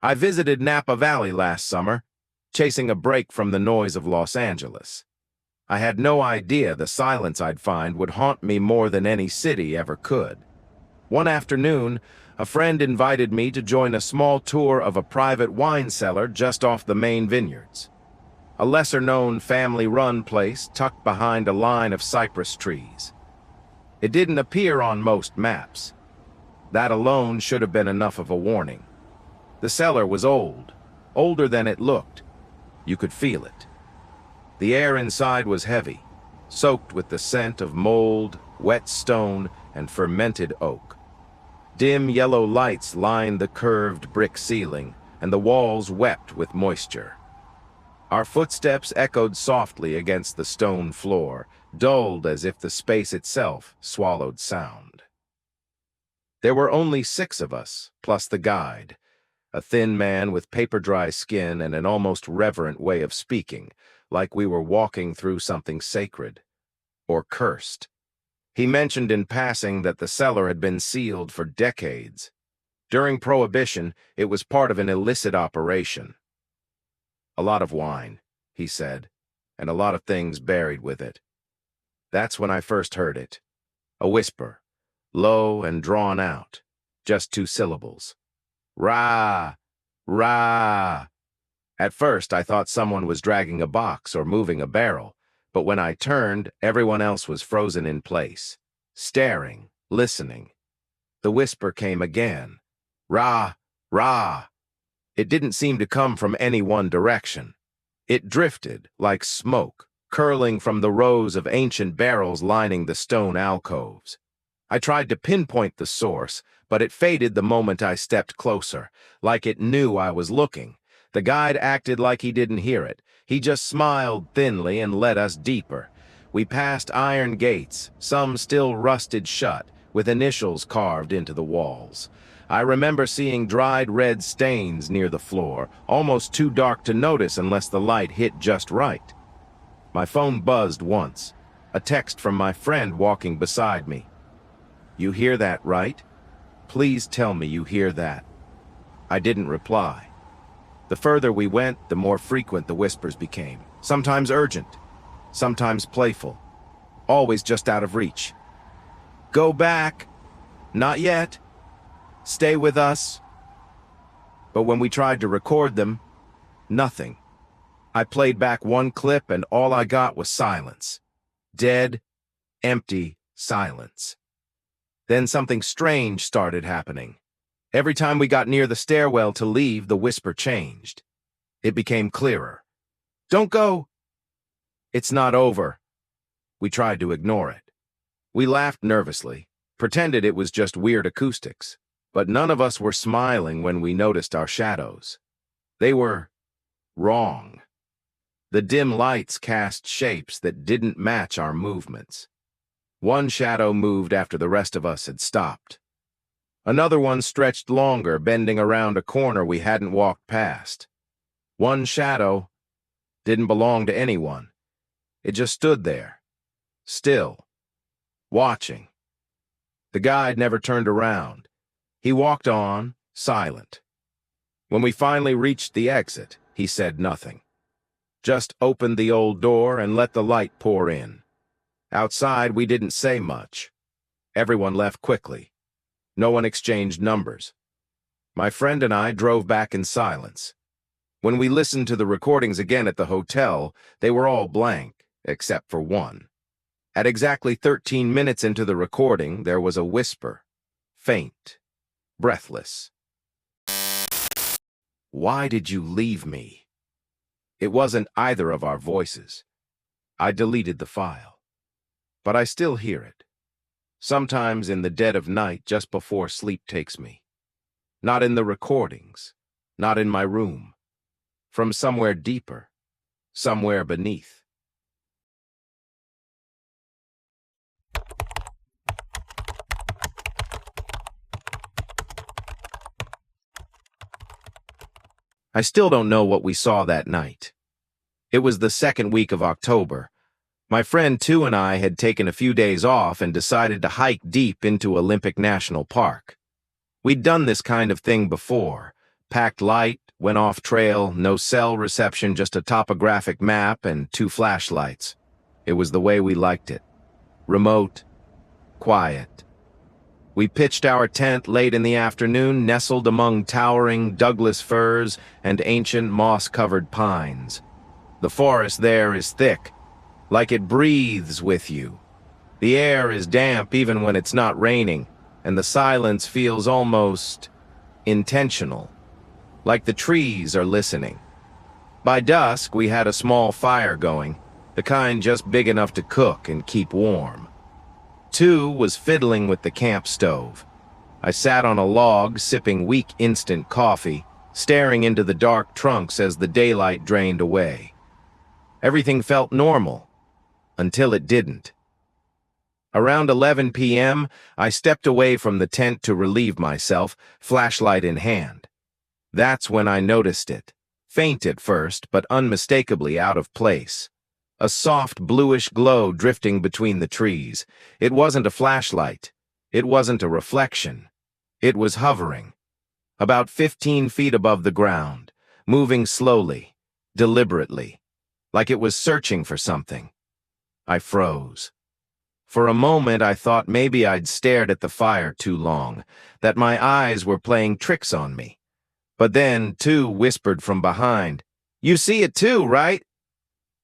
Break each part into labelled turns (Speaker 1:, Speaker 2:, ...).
Speaker 1: I visited Napa Valley last summer, chasing a break from the noise of Los Angeles. I had no idea the silence I'd find would haunt me more than any city ever could. One afternoon, a friend invited me to join a small tour of a private wine cellar just off the main vineyards. A lesser-known family-run place tucked behind a line of cypress trees. It didn't appear on most maps. That alone should have been enough of a warning. The cellar was old, older than it looked. You could feel it. The air inside was heavy, soaked with the scent of mold, wet stone, and fermented oak. Dim yellow lights lined the curved brick ceiling, and the walls wept with moisture. Our footsteps echoed softly against the stone floor, dulled as if the space itself swallowed sound. There were only 6 of us, plus the guide, a thin man with paper-dry skin and an almost reverent way of speaking, like we were walking through something sacred, or cursed. He mentioned in passing that the cellar had been sealed for decades. During Prohibition, it was part of an illicit operation. A lot of wine, he said, and a lot of things buried with it. That's when I first heard it. A whisper, low and drawn out, just 2 syllables. Rah! Rah! At first, I thought someone was dragging a box or moving a barrel, but when I turned, everyone else was frozen in place, staring, listening. The whisper came again. Rah! Rah! It didn't seem to come from any one direction. It drifted, like smoke, curling from the rows of ancient barrels lining the stone alcoves. I tried to pinpoint the source, but it faded the moment I stepped closer, like it knew I was looking. The guide acted like he didn't hear it. He just smiled thinly and led us deeper. We passed iron gates, some still rusted shut, with initials carved into the walls. I remember seeing dried red stains near the floor, almost too dark to notice unless the light hit just right. My phone buzzed once, a text from my friend walking beside me. "You hear that, right? Please tell me you hear that." I didn't reply. The further we went, the more frequent the whispers became, sometimes urgent, sometimes playful, always just out of reach. "Go back. Not yet. Stay with us." But when we tried to record them, nothing. I played back one clip and all I got was silence. Dead, empty silence. Then something strange started happening. Every time we got near the stairwell to leave, the whisper changed. It became clearer. "Don't go. It's not over." We tried to ignore it. We laughed nervously, pretended it was just weird acoustics. But none of us were smiling when we noticed our shadows. They were wrong. The dim lights cast shapes that didn't match our movements. One shadow moved after the rest of us had stopped. Another one stretched longer, bending around a corner we hadn't walked past. One shadow didn't belong to anyone. It just stood there, still, watching. The guide never turned around. He walked on, silent. When we finally reached the exit, he said nothing. Just opened the old door and let the light pour in. Outside, we didn't say much. Everyone left quickly. No one exchanged numbers. My friend and I drove back in silence. When we listened to the recordings again at the hotel, they were all blank, except for one. At exactly 13 minutes into the recording, there was a whisper, faint, breathless. "Why did you leave me?" It wasn't either of our voices. I deleted the file. But I still hear it. Sometimes in the dead of night just before sleep takes me. Not in the recordings, not in my room. From somewhere deeper, somewhere beneath. I still don't know what we saw that night. It was the second week of October. My friend Tu and I had taken a few days off and decided to hike deep into Olympic National Park. We'd done this kind of thing before, Packed light, went off trail, no cell reception, just a topographic map and 2 flashlights. It was the way we liked it. Remote, quiet. We pitched our tent late in the afternoon, nestled among towering Douglas firs and ancient moss-covered pines. The forest there is thick, like it breathes with you. The air is damp even when it's not raining, and the silence feels almost intentional, like the trees are listening. By dusk, we had a small fire going, the kind just big enough to cook and keep warm. Two was fiddling with the camp stove. I sat on a log, sipping weak instant coffee, staring into the dark trunks as the daylight drained away. Everything felt normal, until it didn't. Around 11 p.m., I stepped away from the tent to relieve myself, flashlight in hand. That's when I noticed it. Faint at first, but unmistakably out of place. A soft bluish glow drifting between the trees. It wasn't a flashlight. It wasn't a reflection. It was hovering. About 15 feet above the ground, moving slowly, deliberately, like it was searching for something. I froze. For a moment, I thought maybe I'd stared at the fire too long, that my eyes were playing tricks on me. But then, Two whispered from behind, "You see it too, right?"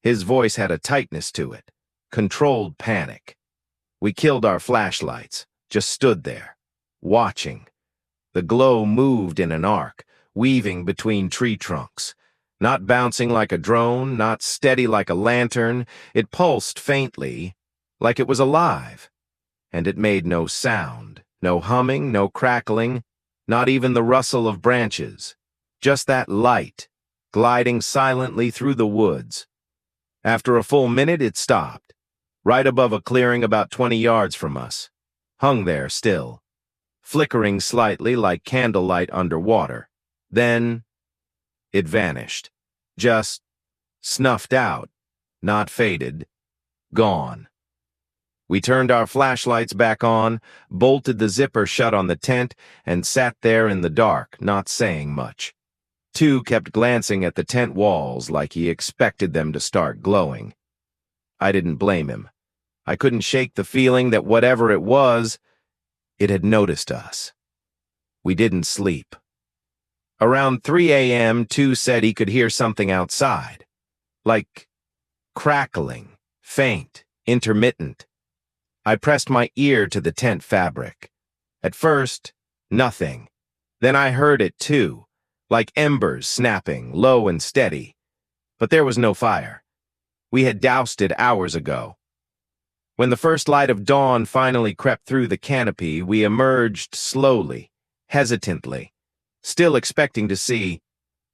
Speaker 1: His voice had a tightness to it, controlled panic. We killed our flashlights, just stood there, watching. The glow moved in an arc, weaving between tree trunks. Not bouncing like a drone, not steady like a lantern. It pulsed faintly, like it was alive. And it made no sound, no humming, no crackling, not even the rustle of branches. Just that light, gliding silently through the woods. After a full minute, it stopped, right above a clearing about 20 yards from us. Hung there still, flickering slightly like candlelight underwater. Then it vanished. Just snuffed out, not faded, gone. We turned our flashlights back on, bolted the zipper shut on the tent, and sat there in the dark, not saying much. Two kept glancing at the tent walls like he expected them to start glowing. I didn't blame him. I couldn't shake the feeling that whatever it was, it had noticed us. We didn't sleep. Around 3 a.m., Two said he could hear something outside. Like crackling, faint, intermittent. I pressed my ear to the tent fabric. At first, nothing. Then I heard it too, like embers snapping, low and steady. But there was no fire. We had doused it hours ago. When the first light of dawn finally crept through the canopy, we emerged slowly, hesitantly, still expecting to see,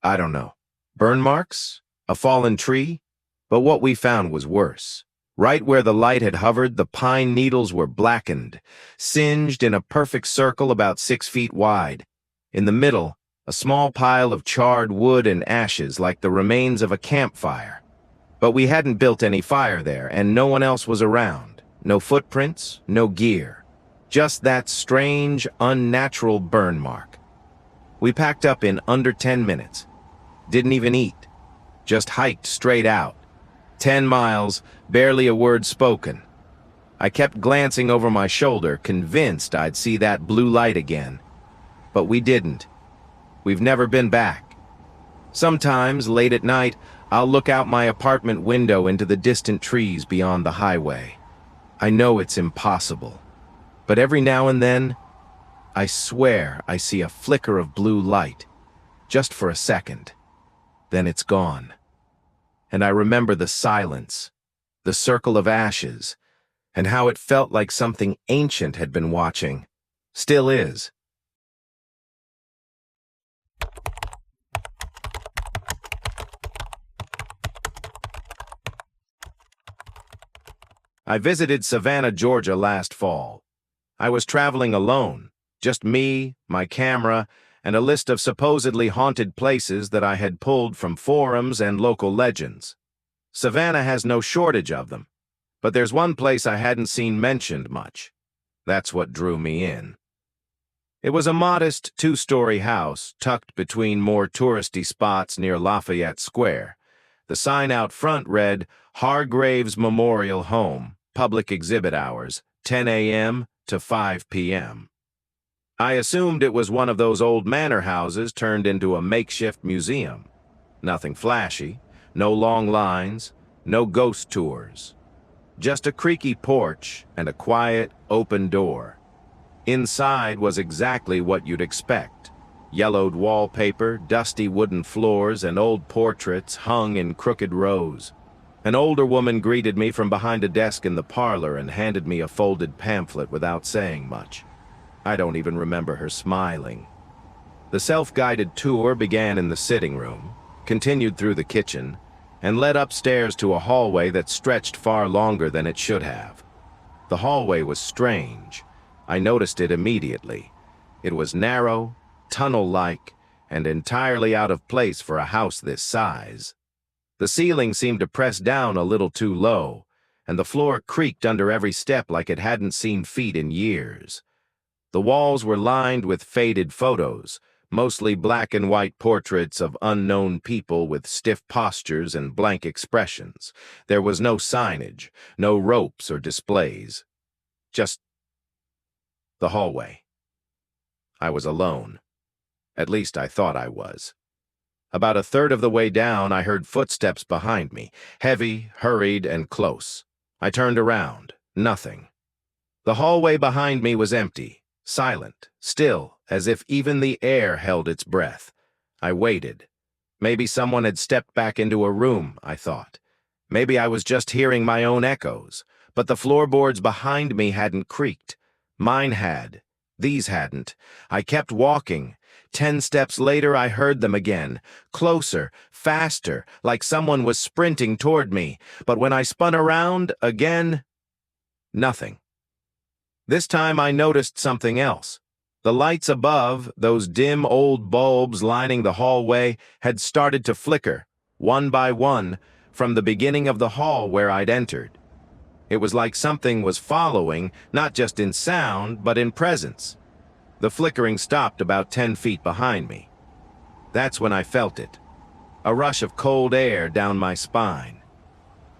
Speaker 1: I don't know, burn marks? A fallen tree? But what we found was worse. Right where the light had hovered, the pine needles were blackened, singed in a perfect circle about 6 feet wide. In the middle, a small pile of charred wood and ashes like the remains of a campfire. But we hadn't built any fire there, and no one else was around. No footprints, no gear. Just that strange, unnatural burn mark. We packed up in under 10 minutes. Didn't even eat. Just hiked straight out. 10 miles, barely a word spoken. I kept glancing over my shoulder, convinced I'd see that blue light again. But we didn't. We've never been back. Sometimes, late at night, I'll look out my apartment window into the distant trees beyond the highway. I know it's impossible. But every now and then, I swear I see a flicker of blue light. Just for a second. Then it's gone. And I remember the silence, the circle of ashes, and how it felt like something ancient had been watching. Still is. I visited Savannah, Georgia last fall. I was traveling alone, just me, my camera, and a list of supposedly haunted places that I had pulled from forums and local legends. Savannah has no shortage of them, but there's one place I hadn't seen mentioned much. That's what drew me in. It was a modest two-story house tucked between more touristy spots near Lafayette Square. The sign out front read, Hargraves Memorial Home, public exhibit hours, 10 a.m. to 5 p.m. I assumed it was one of those old manor houses turned into a makeshift museum. Nothing flashy, no long lines, no ghost tours. Just a creaky porch and a quiet, open door. Inside was exactly what you'd expect. Yellowed wallpaper, dusty wooden floors, and old portraits hung in crooked rows. An older woman greeted me from behind a desk in the parlor and handed me a folded pamphlet without saying much. I don't even remember her smiling. The self-guided tour began in the sitting room, continued through the kitchen, and led upstairs to a hallway that stretched far longer than it should have. The hallway was strange. I noticed it immediately. It was narrow, tunnel-like, and entirely out of place for a house this size. The ceiling seemed to press down a little too low, and the floor creaked under every step like it hadn't seen feet in years. The walls were lined with faded photos, mostly black and white portraits of unknown people with stiff postures and blank expressions. There was no signage, no ropes or displays. Just the hallway. I was alone. At least I thought I was. About a third of the way down, I heard footsteps behind me, heavy, hurried, and close. I turned around. Nothing. The hallway behind me was empty, silent, still, as if even the air held its breath. I waited. Maybe someone had stepped back into a room, I thought. Maybe I was just hearing my own echoes, but the floorboards behind me hadn't creaked. Mine had. These hadn't. I kept walking. 10 steps later, I heard them again. Closer, faster, like someone was sprinting toward me. But when I spun around, again, nothing. This time I noticed something else. The lights above, those dim old bulbs lining the hallway, had started to flicker, one by one, from the beginning of the hall where I'd entered. It was like something was following, not just in sound, but in presence. The flickering stopped about 10 feet behind me. That's when I felt it. A rush of cold air down my spine.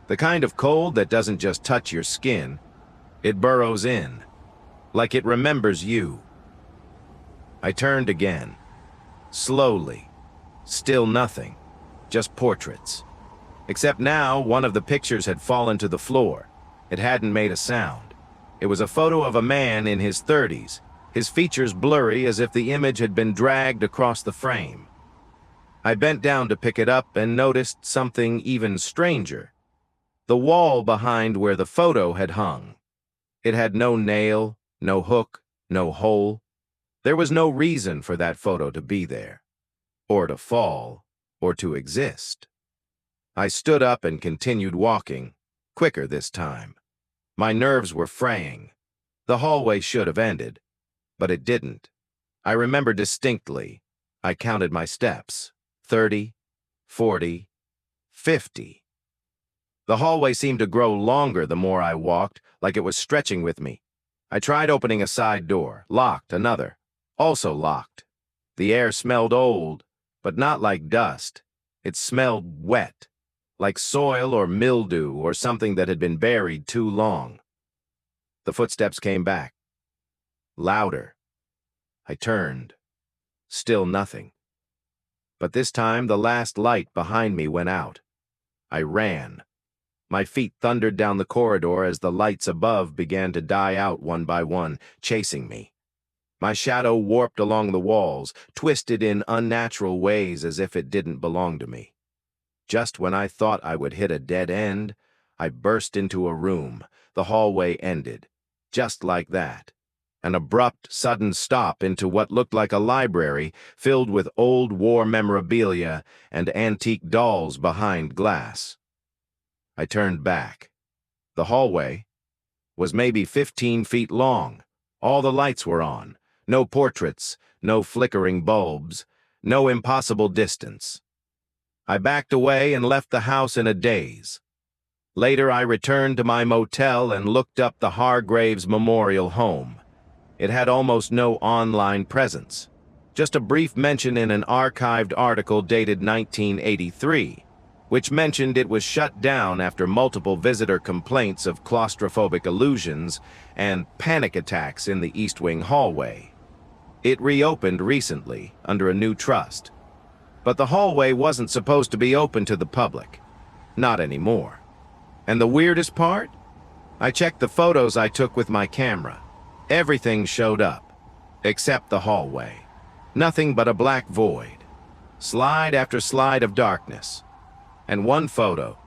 Speaker 1: The kind of cold that doesn't just touch your skin, it burrows in, like it remembers you. I turned again. Slowly. Still nothing. Just portraits. Except now, one of the pictures had fallen to the floor. It hadn't made a sound. It was a photo of a man in his 30s, his features blurry as if the image had been dragged across the frame. I bent down to pick it up and noticed something even stranger. The wall behind where the photo had hung. It had no nail, no hook, no hole. There was no reason for that photo to be there, or to fall, or to exist. I stood up and continued walking, quicker this time. My nerves were fraying. The hallway should have ended, but it didn't. I remember distinctly. I counted my steps. 30, 40, 50. The hallway seemed to grow longer the more I walked, like it was stretching with me. I tried opening a side door, locked another, also locked. The air smelled old, but not like dust. It smelled wet, like soil or mildew or something that had been buried too long. The footsteps came back. Louder. I turned. Still nothing. But this time the last light behind me went out. I ran. My feet thundered down the corridor as the lights above began to die out one by one, chasing me. My shadow warped along the walls, twisted in unnatural ways as if it didn't belong to me. Just when I thought I would hit a dead end, I burst into a room. The hallway ended. Just like that. An abrupt, sudden stop into what looked like a library filled with old war memorabilia and antique dolls behind glass. I turned back. The hallway was maybe 15 feet long. All the lights were on. No portraits, no flickering bulbs, no impossible distance. I backed away and left the house in a daze. Later, I returned to my motel and looked up the Hargraves Memorial Home. It had almost no online presence, just a brief mention in an archived article dated 1983, which mentioned it was shut down after multiple visitor complaints of claustrophobic illusions and panic attacks in the East Wing hallway. It reopened recently under a new trust, but the hallway wasn't supposed to be open to the public. Not anymore. And the weirdest part? I checked the photos I took with my camera. Everything showed up, except the hallway. Nothing but a black void. Slide after slide of darkness. And one photo,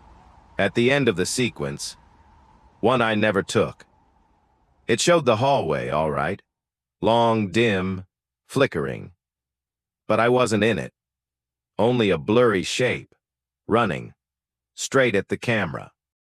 Speaker 1: at the end of the sequence, one I never took. It showed the hallway, all right. Long, dim, flickering. But I wasn't in it. Only a blurry shape, running, straight at the camera.